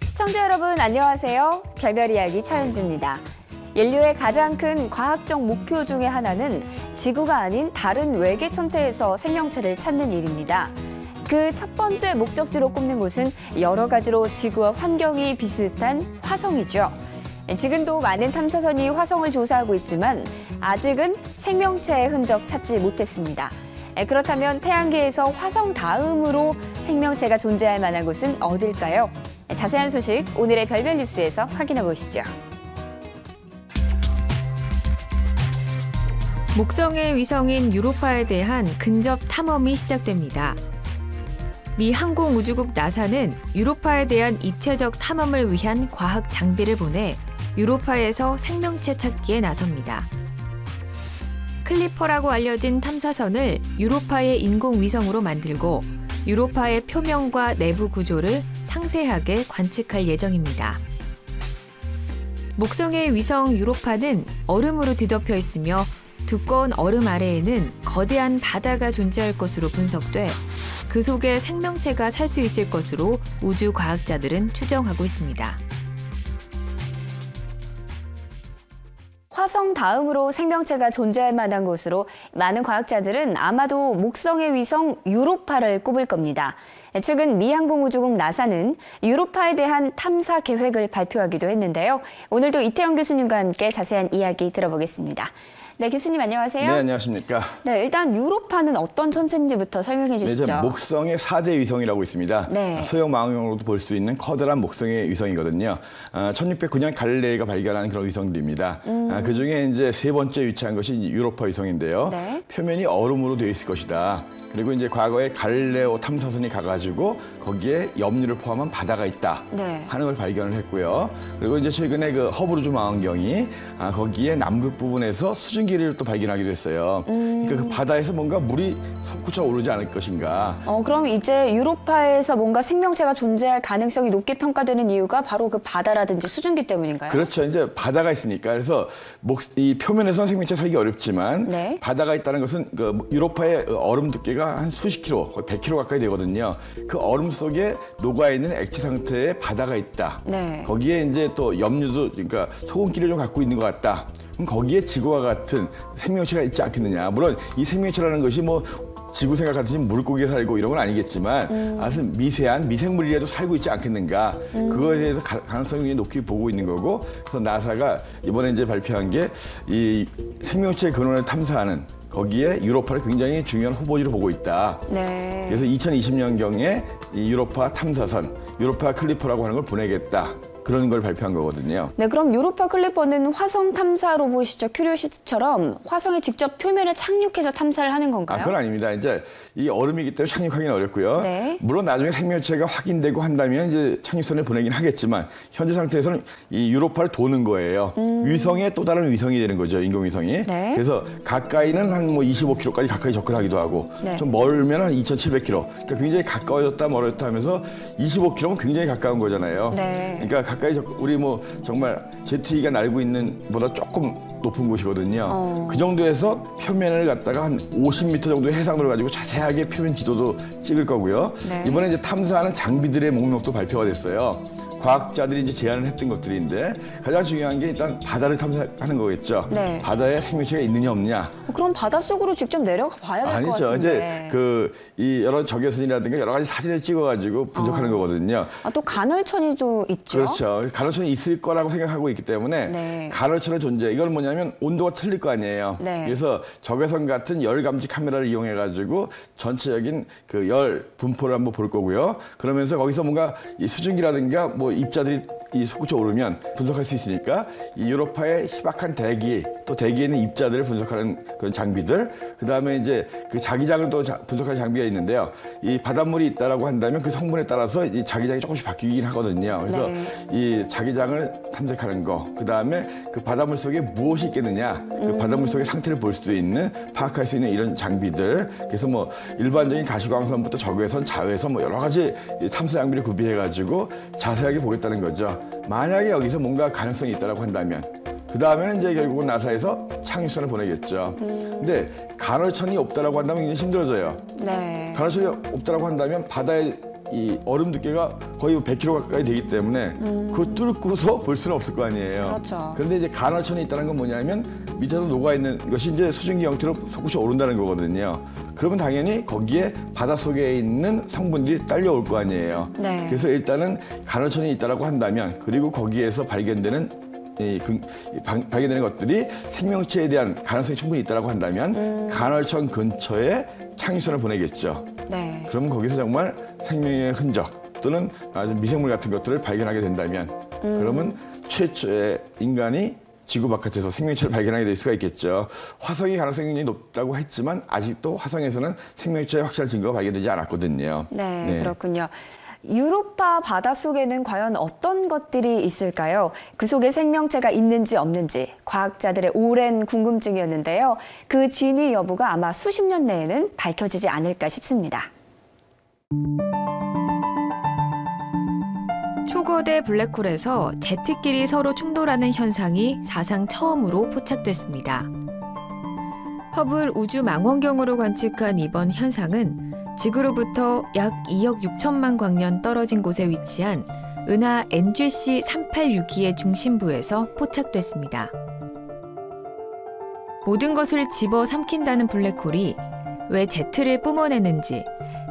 시청자 여러분 안녕하세요. 별별 이야기 차윤주입니다. 인류의 가장 큰 과학적 목표 중에 하나는 지구가 아닌 다른 외계 천체에서 생명체를 찾는 일입니다. 그 첫 번째 목적지로 꼽는 곳은 여러 가지로 지구와 환경이 비슷한 화성이죠. 지금도 많은 탐사선이 화성을 조사하고 있지만 아직은 생명체의 흔적 찾지 못했습니다. 그렇다면 태양계에서 화성 다음으로 생명체가 존재할 만한 곳은 어딜까요? 자세한 소식 오늘의 별별 뉴스에서 확인해 보시죠. 목성의 위성인 유로파에 대한 근접 탐험이 시작됩니다. 미 항공우주국 나사는 유로파에 대한 입체적 탐험을 위한 과학 장비를 보내 유로파에서 생명체 찾기에 나섭니다. 클리퍼라고 알려진 탐사선을 유로파의 인공위성으로 만들고 유로파의 표면과 내부 구조를 상세하게 관측할 예정입니다. 목성의 위성 유로파는 얼음으로 뒤덮여 있으며 두꺼운 얼음 아래에는 거대한 바다가 존재할 것으로 분석돼 그 속에 생명체가 살 수 있을 것으로 우주 과학자들은 추정하고 있습니다. 화성 다음으로 생명체가 존재할 만한 곳으로 많은 과학자들은 아마도 목성의 위성 유로파를 꼽을 겁니다. 최근 미 항공우주국 나사는 유로파에 대한 탐사 계획을 발표하기도 했는데요. 오늘도 이태영 교수님과 함께 자세한 이야기 들어보겠습니다. 네, 교수님 안녕하세요. 네, 안녕하십니까. 네, 일단 유로파는 어떤 천체인지부터 설명해 주시죠. 네, 목성의 4대 위성이라고 있습니다. 네. 소형 망원경으로도 볼 수 있는 커다란 목성의 위성이거든요. 1609년 갈릴레이가 발견한 그런 위성들입니다. 그중에 이제 세 번째 위치한 것이 유로파 위성인데요. 네. 표면이 얼음으로 되어 있을 것이다. 그리고 이제 과거에 갈릴레오 탐사선이 가가지고 거기에 염류를 포함한 바다가 있다 네. 하는 걸 발견을 했고요. 그리고 이제 최근에 그 허블우주 망원경이 거기에 남극 부분에서 수증기를 또 발견하기도 했어요. 그러니까 그 바다에서 뭔가 물이 솟구쳐 오르지 않을 것인가. 그럼 이제 유로파에서 뭔가 생명체가 존재할 가능성이 높게 평가되는 이유가 바로 그 바다라든지 수증기 때문인가요? 그렇죠. 이제 바다가 있으니까. 그래서 이 표면에서는 생명체 살기 어렵지만 네. 바다가 있다는 것은 그 유로파의 얼음 두께가 한 수십 킬로, 거의 100킬로 가까이 되거든요. 그 얼음 속에 녹아있는 액체 상태의 바다가 있다. 네. 거기에 이제 또 염류도, 그러니까 소금기를 좀 갖고 있는 것 같다. 그럼 거기에 지구와 같은 생명체가 있지 않겠느냐. 물론 이 생명체라는 것이 뭐 지구 생각하듯이 물고기에 살고 이런 건 아니겠지만 아주 미세한 미생물이라도 살고 있지 않겠는가. 그거에 대해서 가능성이 높게 보고 있는 거고, 그래서 나사가 이번에 이제 발표한 게 이 생명체 근원을 탐사하는 거기에 유로파를 굉장히 중요한 후보지로 보고 있다. 네. 그래서 2020년경에 이 유로파 탐사선, 유로파 클리퍼라고 하는 걸 보내겠다. 그런 걸 발표한 거거든요. 네, 그럼 유로파 클리퍼는 화성 탐사 로봇이죠. 큐리오시티처럼 화성에 직접 표면에 착륙해서 탐사를 하는 건가요? 그건 아닙니다. 이제 이 얼음이기 때문에 착륙하기는 어렵고요. 네. 물론 나중에 생명체가 확인되고 한다면 이제 착륙선을 보내긴 하겠지만 현재 상태에서는 이 유로파를 도는 거예요. 위성의 또 다른 위성이 되는 거죠. 인공위성이. 네. 그래서 가까이는 한 뭐 25km까지 가까이 접근하기도 하고 네. 좀 멀면 한 2,700km. 그러니까 굉장히 가까워졌다 멀어졌다 하면서 25km면 굉장히 가까운 거잖아요. 네. 그러니까 가까이 우리 뭐 정말 제트기가 날고 있는 보다 조금 높은 곳이거든요. 그 정도에서 표면을 갖다가 한 50m 정도의 해상도를 가지고 자세하게 표면 지도도 찍을 거고요. 네. 이번에 이제 탐사하는 장비들의 목록도 발표가 됐어요. 과학자들이 이제 제안을 했던 것들인데 가장 중요한 게 일단 바다를 탐사하는 거겠죠. 네. 바다에 생명체가 있느냐 없느냐. 그럼 바닷속으로 직접 내려가 봐야 될 것 아니죠. 같은데. 이제 이 여러 적외선이라든가 여러 가지 사진을 찍어가지고 분석하는 거거든요. 또 간헐천이도 있죠. 그렇죠. 간헐천이 있을 거라고 생각하고 있기 때문에 네. 간헐천의 존재, 이건 뭐냐면 온도가 틀릴 거 아니에요. 네. 그래서 적외선 같은 열 감지 카메라를 이용해가지고 전체적인 그 열 분포를 한번 볼 거고요. 그러면서 거기서 뭔가 이 수증기라든가 뭐 입자들이 이 솟구쳐 오르면 분석할 수 있으니까 이 유로파의 희박한 대기, 또 대기에 있는 입자들을 분석하는 그런 장비들, 그다음에 이제 그 자기장을 또 분석하는 장비가 있는데요. 이 바닷물이 있다라고 한다면 그 성분에 따라서 이 자기장이 조금씩 바뀌긴 하거든요. 그래서 네. 이 자기장을 탐색하는 거, 그다음에 그 바닷물 속에 무엇이 있겠느냐, 그 바닷물 속의 상태를 볼 수 있는, 파악할 수 있는 이런 장비들. 그래서 뭐 일반적인 가시광선부터 적외선, 자외선 뭐 여러 가지 탐사 장비를 구비해가지고 자세하게 보겠다는 거죠. 만약에 여기서 뭔가 가능성이 있다라고 한다면 그 다음에는 이제 결국은 나사에서 착륙선을 보내겠죠. 근데 간헐천이 없다라고 한다면 굉장히 힘들어져요. 네. 간헐천이 없다라고 한다면 바다에 이 얼음 두께가 거의 100km 가까이 되기 때문에 그거 뚫고서 볼 수는 없을 거 아니에요. 그렇죠. 그런데 이제 간헐천이 있다는 건 뭐냐면 밑에서 녹아 있는 것이 이제 수증기 형태로 솟구쳐 오른다는 거거든요. 그러면 당연히 거기에 바닷속에 있는 성분들이 딸려올 거 아니에요. 네. 그래서 일단은 간헐천이 있다라고 한다면, 그리고 거기에서 발견되는 발견되는 것들이 생명체에 대한 가능성이 충분히 있다라고 한다면 간헐천 근처에 착륙선을 보내겠죠. 네. 그러면 거기서 정말 생명의 흔적 또는 아주 미생물 같은 것들을 발견하게 된다면 그러면 최초의 인간이 지구 바깥에서 생명체를 발견하게 될 수가 있겠죠. 화성이 가능성이 굉장히 높다고 했지만 아직도 화성에서는 생명체의 확실한 증거가 발견되지 않았거든요. 네, 그렇군요. 유로파 바닷속에는 과연 어떤 것들이 있을까요? 그 속에 생명체가 있는지 없는지 과학자들의 오랜 궁금증이었는데요. 그 진위 여부가 아마 수십 년 내에는 밝혀지지 않을까 싶습니다. 초거대 블랙홀에서 제트끼리 서로 충돌하는 현상이 사상 처음으로 포착됐습니다. 허블 우주망원경으로 관측한 이번 현상은 지구로부터 약 2억 6천만 광년 떨어진 곳에 위치한 은하 NGC 386E의 중심부에서 포착됐습니다. 모든 것을 집어삼킨다는 블랙홀이 왜 제트를 뿜어내는지,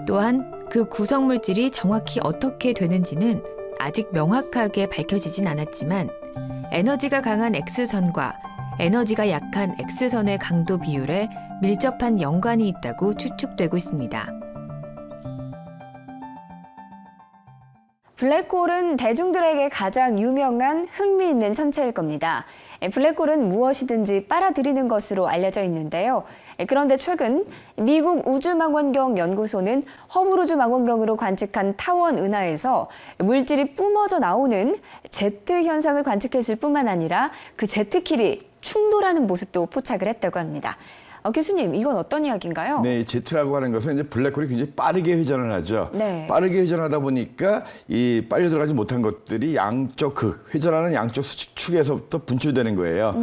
또한 그 구성물질이 정확히 어떻게 되는지는 아직 명확하게 밝혀지진 않았지만 에너지가 강한 X선과 에너지가 약한 X선의 강도 비율에 밀접한 연관이 있다고 추측되고 있습니다. 블랙홀은 대중들에게 가장 유명한 흥미있는 천체일 겁니다. 블랙홀은 무엇이든지 빨아들이는 것으로 알려져 있는데요. 그런데 최근 미국 우주망원경 연구소는 허블 우주망원경으로 관측한 타원 은하에서 물질이 뿜어져 나오는 제트 현상을 관측했을 뿐만 아니라 그 제트끼리 충돌하는 모습도 포착을 했다고 합니다. 교수님, 이건 어떤 이야기인가요? 네, 제트라고 하는 것은 이제 블랙홀이 굉장히 빠르게 회전을 하죠. 네. 빠르게 회전하다 보니까 이 빨려 들어가지 못한 것들이 양쪽 회전하는 양쪽 축에서부터 분출되는 거예요.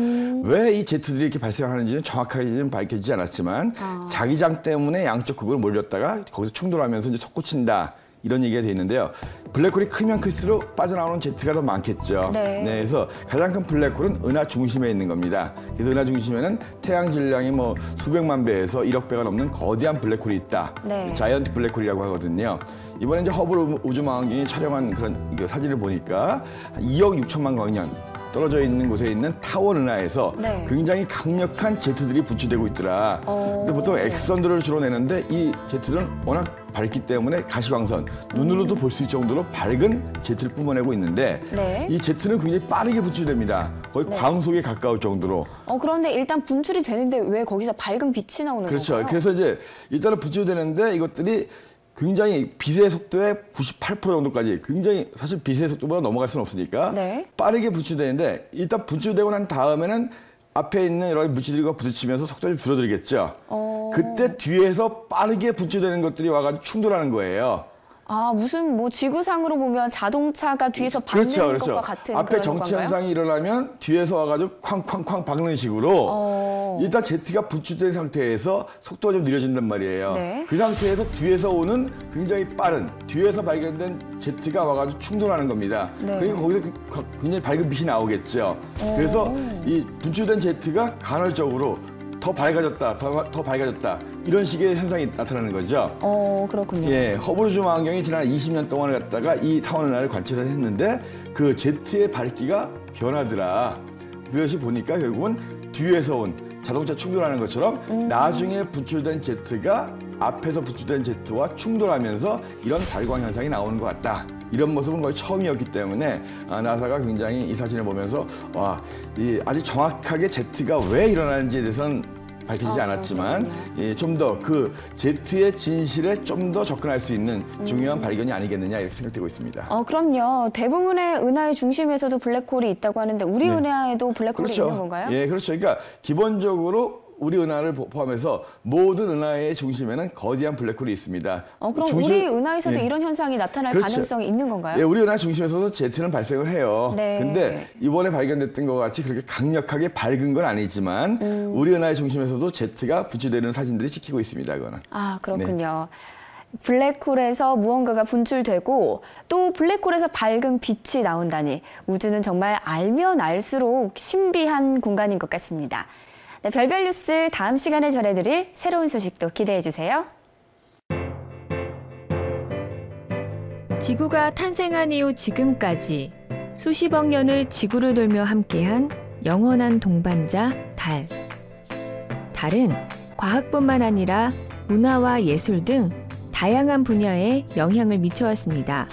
왜 이 제트들이 이렇게 발생하는지는 정확하게는 밝혀지지 않았지만 자기장 때문에 양쪽 극으로 몰렸다가 거기서 충돌하면서 이제 솟구친다. 이런 얘기가 돼 있는데요. 블랙홀이 크면 클수록 빠져나오는 제트가 더 많겠죠. 네. 그래서 가장 큰 블랙홀은 은하 중심에 있는 겁니다. 그래서 은하 중심에는 태양 질량이 뭐 수백만 배에서 1억 배가 넘는 거대한 블랙홀이 있다. 네. 자이언트 블랙홀이라고 하거든요. 이번에 이제 허블 우주망원경이 촬영한 그런 사진을 보니까 2억 6천만 광년 떨어져 있는 곳에 있는 타원 은하에서 네. 굉장히 강력한 제트들이 분출되고 있더라. 근데 보통 X선들을 주로 내는데 이 제트는 워낙 밝기 때문에 가시광선, 눈으로도 볼 수 있을 정도로 밝은 제트를 뿜어내고 있는데 네. 이 제트는 굉장히 빠르게 분출됩니다. 거의 광속에 가까울 정도로. 그런데 일단 분출이 되는데 왜 거기서 밝은 빛이 나오는 그렇죠. 건가요? 그래서 이제 일단은 분출되는데 이것들이 굉장히 빛의 속도의 98% 정도까지, 굉장히 사실 빛의 속도보다 넘어갈 수는 없으니까 네. 빠르게 분출되는데, 일단 분출되고 난 다음에는 앞에 있는 여러 물질들과 부딪히면서 속도를 줄어들겠죠. 그때 뒤에서 빠르게 분출되는 것들이 와가지고 충돌하는 거예요. 무슨 뭐 지구상으로 보면 자동차가 뒤에서 박는 것과 같은 앞에 그런 정체 건가요? 현상이 일어나면 뒤에서 와가지고 쾅쾅쾅 박는 식으로 일단 제트가 분출된 상태에서 속도가 좀 느려진단 말이에요. 네. 그 상태에서 뒤에서 오는 굉장히 빠른, 뒤에서 발견된 제트가 와가지고 충돌하는 겁니다. 네. 그러니까 거기서 굉장히 밝은 빛이 나오겠죠. 그래서 이 분출된 제트가 간헐적으로 더 밝아졌다, 더 밝아졌다, 이런 식의 현상이 나타나는 거죠. 그렇군요. 예, 허블 우주망원경이 지난 20년 동안을 갖다가 이 타원 은하를 관찰을 했는데 그 제트의 밝기가 변하더라. 그것이 보니까 결국은 뒤에서 온 자동차 충돌하는 것처럼 나중에 분출된 제트가 앞에서 분출된 제트와 충돌하면서 이런 발광 현상이 나오는 것 같다. 이런 모습은 거의 처음이었기 때문에 나사가 굉장히 이 사진을 보면서 아직 정확하게 제트가 왜 일어나는지에 대해서는 밝혀지지 않았지만 좀 더 그 제트의 진실에 좀 더 접근할 수 있는 중요한 발견이 아니겠느냐, 이렇게 생각되고 있습니다. 그럼요. 대부분의 은하의 중심에서도 블랙홀이 있다고 하는데 우리 은하에도 블랙홀이 있는 건가요? 예, 그렇죠. 그러니까 기본적으로 우리 은하를 포함해서 모든 은하의 중심에는 거대한 블랙홀이 있습니다. 그럼 우리 은하에서도 이런 현상이 나타날 그렇죠. 가능성이 있는 건가요? 예, 우리 은하 중심에서도 제트는 발생을 해요. 네. 근데 이번에 발견됐던 것 같이 그렇게 강력하게 밝은 건 아니지만 우리 은하의 중심에서도 제트가 분출되는 사진들이 찍히고 있습니다. 그거는. 그렇군요. 블랙홀에서 무언가가 분출되고 또 블랙홀에서 밝은 빛이 나온다니 우주는 정말 알면 알수록 신비한 공간인 것 같습니다. 네, 별별 뉴스 다음 시간에 전해드릴 새로운 소식도 기대해 주세요. 지구가 탄생한 이후 지금까지 수십억 년을 지구를 돌며 함께한 영원한 동반자 달. 달은 과학뿐만 아니라 문화와 예술 등 다양한 분야에 영향을 미쳐왔습니다.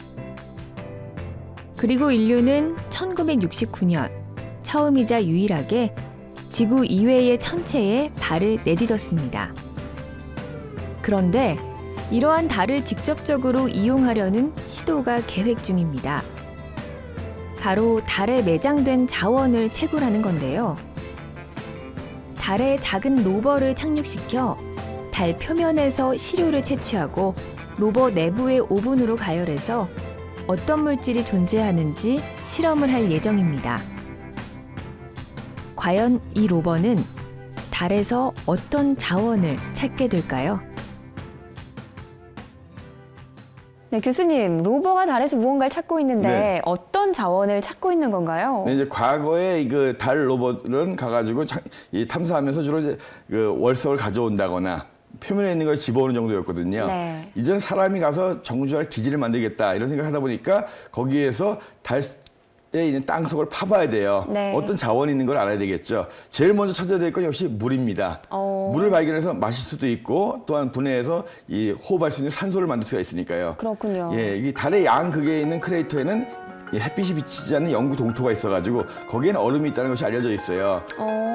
그리고 인류는 1969년 처음이자 유일하게 지구 이외의 천체에 발을 내딛었습니다. 그런데 이러한 달을 직접적으로 이용하려는 시도가 계획 중입니다. 바로 달에 매장된 자원을 채굴하는 건데요. 달에 작은 로버를 착륙시켜 달 표면에서 시료를 채취하고 로버 내부의 오븐으로 가열해서 어떤 물질이 존재하는지 실험을 할 예정입니다. 과연 이 로버는 달에서 어떤 자원을 찾게 될까요? 네, 교수님, 로버가 달에서 무언가를 찾고 있는데 네. 어떤 자원을 찾고 있는 건가요? 네, 이제 과거에 그 달 로봇은 가가지고 이 탐사하면서 주로 이제 그 월석을 가져온다거나 표면에 있는 걸 집어오는 정도였거든요. 네. 이제는 사람이 가서 정주할 기지를 만들겠다 이런 생각을 하다 보니까 거기에서 달에 있는 땅속을 파봐야 돼요. 네. 어떤 자원이 있는 걸 알아야 되겠죠. 제일 먼저 찾아야 될 건 역시 물입니다. 물을 발견해서 마실 수도 있고 또한 분해해서 이 호흡할 수 있는 산소를 만들 수가 있으니까요. 그렇군요. 예, 이 달의 양극에 있는 크레이터에는 이 햇빛이 비치지 않는 영구 동토가 있어가지고 거기에는 얼음이 있다는 것이 알려져 있어요.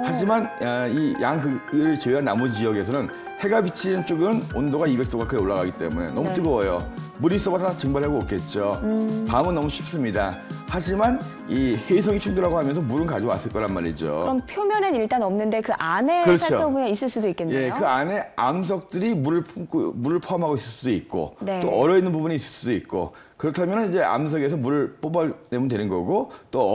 하지만 이 양극을 제외한 나머지 지역에서는 해가 비치는 쪽은 온도가 200도 가까이 올라가기 때문에 너무 네. 뜨거워요. 물이 있어봐서 증발하고 없겠죠. 밤은 너무 춥습니다. 하지만 이 해성이 충돌하고 하면서 물은 가져왔을 거란 말이죠. 그럼 표면엔 일단 없는데 그 안에 그렇죠. 살펴보면 있을 수도 있겠네요. 예, 그 안에 암석들이 물을 품고 물을 포함하고 있을 수도 있고 네. 또 얼어 있는 부분이 있을 수도 있고 그렇다면 이제 암석에서 물을 뽑아내면 되는 거고 또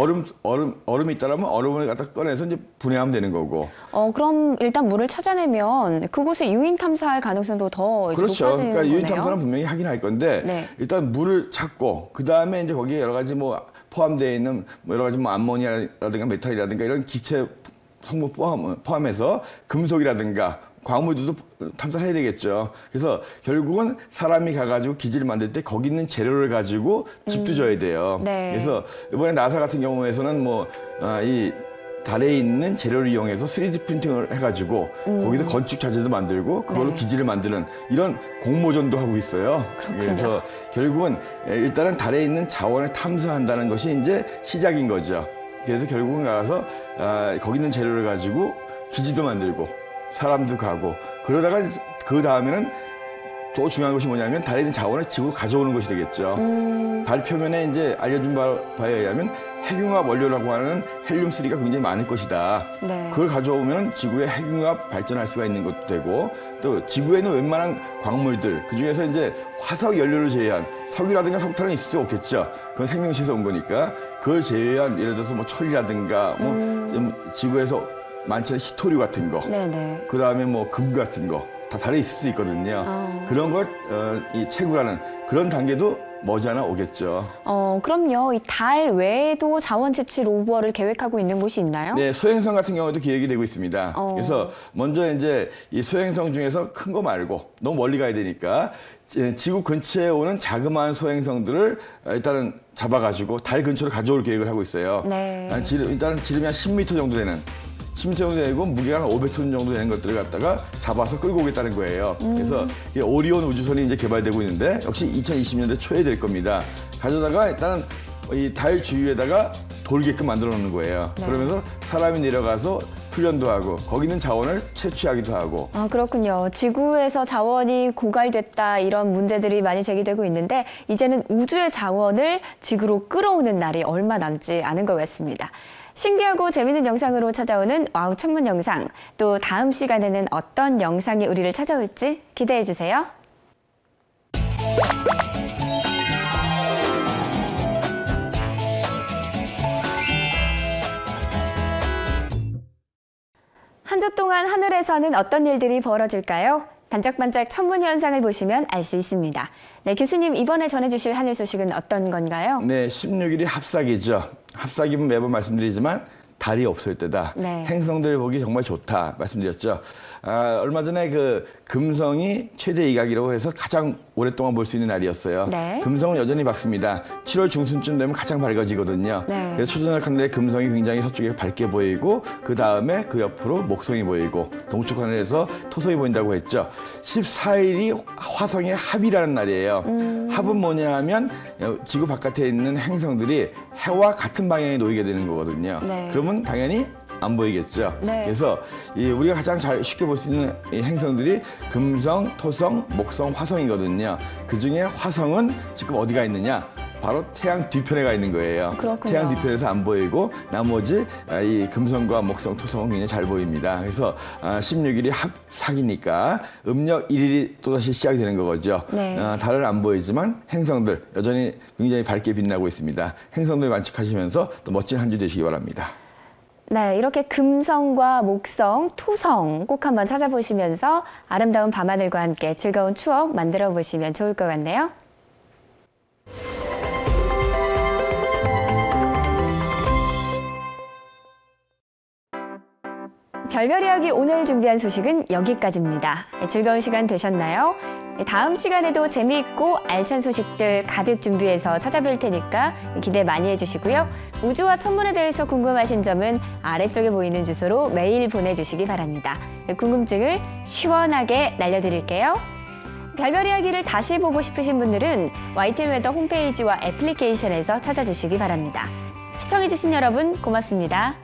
얼음이 있다라면 얼음을 갖다 꺼내서 이제 분해하면 되는 거고. 그럼 일단 물을 찾아내면 그곳에 유인 탐사할 가능성도 더 이제 그렇죠. 높아지는 그러니까 유인 거네요. 탐사는 분명히 하긴 할 건데 네. 일단 물을 찾고 그 다음에 이제 거기에 여러 가지 뭐 포함되어 있는 뭐 여러 가지 뭐 암모니아라든가 메탄이라든가 이런 기체 성분 포함해서 금속이라든가 광물들도 탐사를 해야 되겠죠. 그래서 결국은 사람이 가가지고 기지를 만들 때 거기 있는 재료를 가지고 집도 져야 돼요. 네. 그래서 이번에 나사 같은 경우에서는 이 달에 있는 재료를 이용해서 3D 프린팅을 해가지고 거기서 건축 자재도 만들고 그걸로 네. 기지를 만드는 이런 공모전도 하고 있어요. 그렇군요. 그래서 결국은 일단은 달에 있는 자원을 탐사한다는 것이 이제 시작인 거죠. 그래서 결국은 가서 거기 있는 재료를 가지고 기지도 만들고 사람도 가고 그러다가 그 다음에는 또 중요한 것이 뭐냐면 달에 있는 자원을 지구로 가져오는 것이 되겠죠. 달 표면에 이제 알려준 바에 의하면 핵융합 원료라고 하는 헬륨-3가 굉장히 많을 것이다. 네. 그걸 가져오면 지구의 핵융합 발전할 수가 있는 것도 되고 또 지구에는 웬만한 광물들 그중에서 이제 화석 연료를 제외한 석유라든가 석탄은 있을 수 없겠죠. 그건 생명체에서 온 거니까 그걸 제외한 예를 들어서 뭐 철이라든가 지구에서 많지 않은 히토류 같은 거 네네. 그 다음에 뭐 금 같은 거 다 달에 있을 수 있거든요. 그런 걸 이 채굴하는 그런 단계도 머지않아 오겠죠. 그럼요. 이 달 외에도 자원 채취 로버를 계획하고 있는 곳이 있나요? 네, 소행성 같은 경우도 계획이 되고 있습니다. 그래서 먼저 이제 이 소행성 중에서 큰 거 말고 너무 멀리 가야 되니까 지구 근처에 오는 자그마한 소행성들을 일단은 잡아가지고 달 근처로 가져올 계획을 하고 있어요. 네. 일단은 지름이 한 10m 정도 되는 10m 정도 되고 무게가 한 500톤 정도 되는 것들을 갖다가 잡아서 끌고 오겠다는 거예요. 그래서 이 오리온 우주선이 이제 개발되고 있는데 역시 2020년대 초에 될 겁니다. 가져다가 일단은 이 달 주위에다가 돌게끔 만들어 놓는 거예요. 네. 그러면서 사람이 내려가서 훈련도 하고 거기 있는 자원을 채취하기도 하고. 그렇군요. 지구에서 자원이 고갈됐다 이런 문제들이 많이 제기되고 있는데 이제는 우주의 자원을 지구로 끌어오는 날이 얼마 남지 않은 것 같습니다. 신기하고 재미있는 영상으로 찾아오는 와우 천문 영상, 또 다음 시간에는 어떤 영상이 우리를 찾아올지 기대해 주세요. 한 주 동안 하늘에서는 어떤 일들이 벌어질까요? 반짝반짝 천문 현상을 보시면 알 수 있습니다. 네, 교수님 이번에 전해주실 하늘 소식은 어떤 건가요? 네, 16일이 합삭이죠. 합삭이면 매번 말씀드리지만 달이 없을 때다. 네. 행성들 보기 정말 좋다 말씀드렸죠. 얼마 전에 그 금성이 최대 이각이라고 해서 가장 오랫동안 볼 수 있는 날이었어요. 네. 금성은 여전히 밝습니다. 7월 중순쯤 되면 가장 밝아지거든요. 네. 그래서 초저녁 하늘에 금성이 굉장히 서쪽에 밝게 보이고 그 다음에 그 옆으로 목성이 보이고 동쪽 하늘에서 토성이 보인다고 했죠. 14일이 화성의 합이라는 날이에요. 합은 뭐냐 하면 지구 바깥에 있는 행성들이 해와 같은 방향에 놓이게 되는 거거든요. 네. 그러면 당연히 안 보이겠죠. 네. 그래서 우리가 가장 잘 쉽게 볼 수 있는 이 행성들이 금성, 토성, 목성, 화성이거든요. 그중에 화성은 지금 어디가 있느냐? 바로 태양 뒤편에 가 있는 거예요. 그렇군요. 태양 뒤편에서 안 보이고 나머지 이 금성과 목성, 토성은 굉장히 잘 보입니다. 그래서 16일이 합삭이니까 음력 1일이 또다시 시작이 되는 거죠. 네. 달은 안 보이지만 행성들 여전히 굉장히 밝게 빛나고 있습니다. 행성들 관측하시면서 또 멋진 한 주 되시기 바랍니다. 네, 이렇게 금성과 목성, 토성 꼭 한번 찾아보시면서 아름다운 밤하늘과 함께 즐거운 추억 만들어 보시면 좋을 것 같네요. 별별 이야기 오늘 준비한 소식은 여기까지입니다. 즐거운 시간 되셨나요? 다음 시간에도 재미있고 알찬 소식들 가득 준비해서 찾아뵐 테니까 기대 많이 해주시고요. 우주와 천문에 대해서 궁금하신 점은 아래쪽에 보이는 주소로 메일 보내주시기 바랍니다. 궁금증을 시원하게 날려드릴게요. 별별 이야기를 다시 보고 싶으신 분들은 YTN 웨더 홈페이지와 애플리케이션에서 찾아주시기 바랍니다. 시청해주신 여러분 고맙습니다.